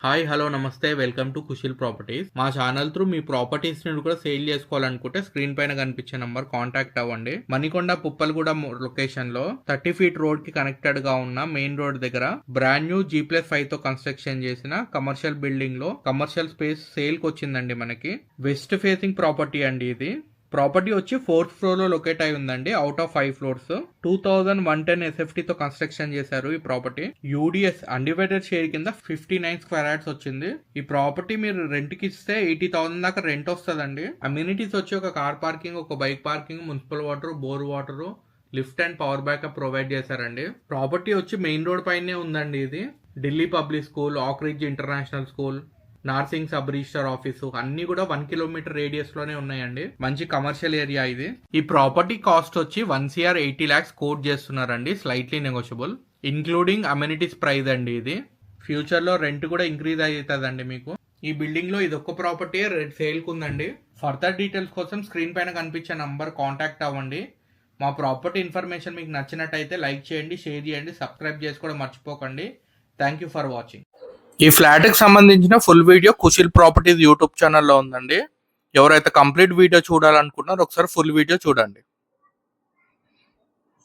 Hi hello నమస్తే welcome to కుషిల్ properties. మా channel through మీ properties ని కూడా సేల్ చేసుకోవాలనుకుంటే స్క్రీన్ పైన కనిపించే నంబర్ కాంటాక్ట్ అవ్వండి. మణికొండ పుప్పలగూడ లొకేషన్ లో 30 ఫీట్ రోడ్ కి కనెక్టెడ్ గా ఉన్న మెయిన్ రోడ్ దగ్గర బ్రాండ్ న్యూ G+5 తో కన్స్ట్రక్షన్ చేసిన కమర్షియల్ బిల్డింగ్ లో కమర్షియల్ స్పేస్ సేల్ కి వచ్చిందండి. మనకి వెస్ట్ ఫేసింగ్ ప్రాపర్టీ అండి. ఇది ప్రాపర్టీ వచ్చి 4th ఫ్లోర్ లో లొకేట్ అయి ఉందండి. అవుట్ ఆఫ్ 5 ఫ్లోర్స్ 2110 SFT తో కన్స్ట్రక్షన్ చేశారు. ఈ ప్రాపర్టీ UDS అన్డివైడెడ్ షేర్ కింద 59 స్క్వేర్ యార్డ్స్ వచ్చింది. ఈ ప్రాపర్టీ మీరు రెంట్ కి ఇస్తే 80,000 దాకా రెంట్ వస్తుందండి. అమ్యూనిటీస్ వచ్చి ఒక కార్ పార్కింగ్, ఒక bike parking, municipal water, bore water, lift and power backup provide చేశారండి. ప్రాపర్టీ వచ్చి మెయిన్ రోడ్ పైనే ఉందండి. ఇది Delhi public school, Oakridge international school, Narsingi sub registrar office అన్ని కూడా 1 కిలోమీటర్ రేడియస్ లోనే ఉన్నాయండి. మంచి కమర్షియల్ ఏరియా ఇది. ఈ ప్రాపర్టీ కాస్ట్ వచ్చి 1 CR 80 lakhs కోట్ చేస్తున్నారండి. Slightly negotiable including amenities price అండి. ఇది ఫ్యూచర్ లో రెంట్ కూడా ఇంక్రీజ్ అవుతుందండి మీకు. ఈ బిల్డింగ్ లో ఇది ఒక్క ప్రాపర్టీ సేల్ కుందండి. ఫర్దర్ డీటెయిల్స్ కోసం స్క్రీన్ పైన కనిపించే నంబర్ కాంటాక్ట్ అవ్వండి. మా ప్రాపర్టీ ఇన్ఫర్మేషన్ మీకు నచ్చినట్టయితే లైక్ చేయండి, షేర్ చేయండి, సబ్స్క్రైబ్ చేసుకోవడం మర్చిపోకండి. Thank you for watching. ఈ ఫ్లాట్ కి సంబంధించిన ఫుల్ వీడియో కుషిల్ ప్రాపర్టీస్ యూట్యూబ్ ఛానల్లో ఉందండి. ఎవరైతే కంప్లీట్ వీడియో చూడాలనుకుంటున్నారో ఒకసారి ఫుల్ వీడియో చూడండి.